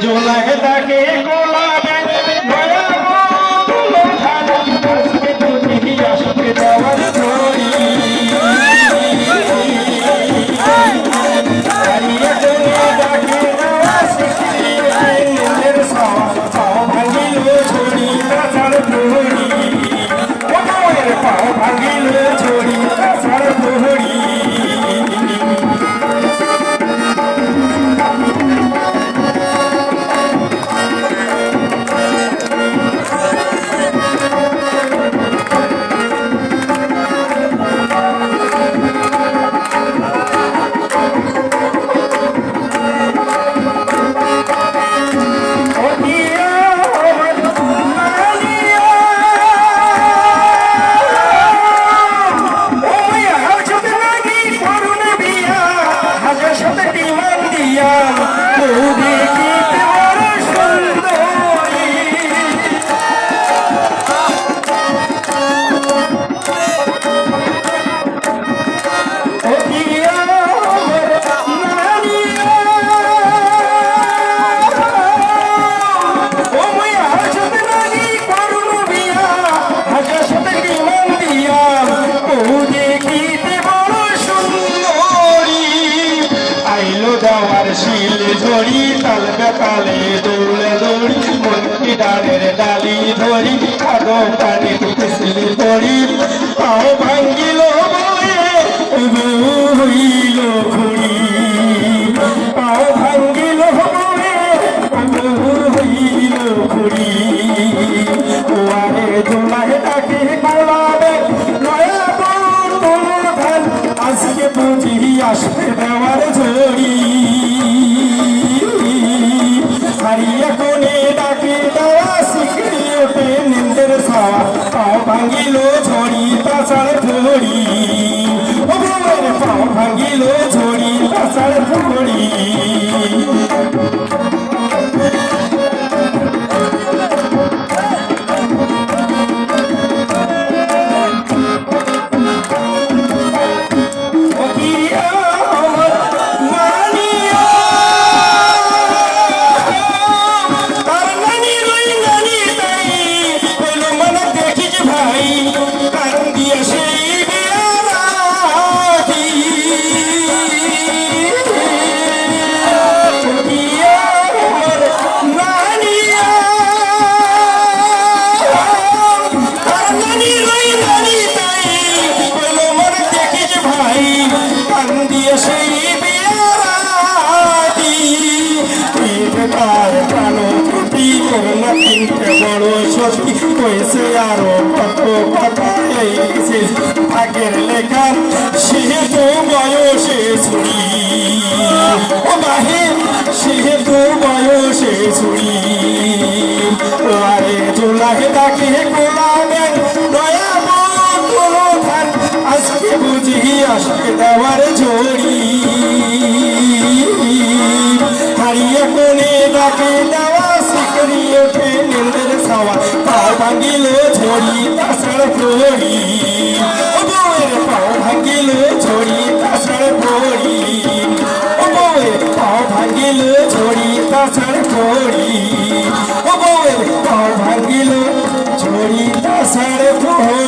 জোলাকে তাকে গোলাবে নয়া বন্ধু খানা আজকে তুই আসকে দেওয়ার ধরি হারিয়ে জোলা ডাকে দেওয়া শিখি নিজের পাও ভাঙিল ছড়ি তাছাড় প্রহরী ওদের পাও ভাঙিল ছড়ি তাছাড় প্রহরী শিল ধরি তাল বেতালে দৌড়ে দৌড়ি মন্ত্রী ডালের ডালি ধরি কাদো পানি শিল ধরি পাও ভাঙ্গিল হইল ঘুরি পাও ভাঙ্গিল হইল ঘুরি ওয়ারে জোলায় তাকে গোলাবে নয়া বন্ধু ধান আজকে বুঝি আসবে দেওয়ার ঝড়ি হারিয়ে কোনে ডাকে দেওয়া শিখি ওঠে নিন্দের ছাওয়া পাও ভাঙিল ঝড়ি তাছাড় ধরি পাও ভাঙিল ঝড়ি তাছাড় ধরি সত্যি হয়েছে আরো কত কথা ভাগের লেখা সে তো বয়সে ছুরি ও বাহে সে তো বয়সে ছুরি আরে জোলাকে তাকে গোলাবে নয়া বন্ধু ধান আজকে বুঝি আসকে দেওয়ার ঝড়ি হারিয়ে কোনে ডাকে দেওয়া শিখরি ওঠে নিন্দের ছাওয়া পাও ভাঙিল ঝড়ি তাছাড় প্রহরী ও বউয়ের পাও ভাঙিল ঝড়ি তাছাড় প্রহরী ও বউয়ের পাও ভাঙিল ঝড়ি তাছাড় প্রহরী ও বউয়ের পাও ভাঙিল ঝড়ি তাছাড় প্রহরী।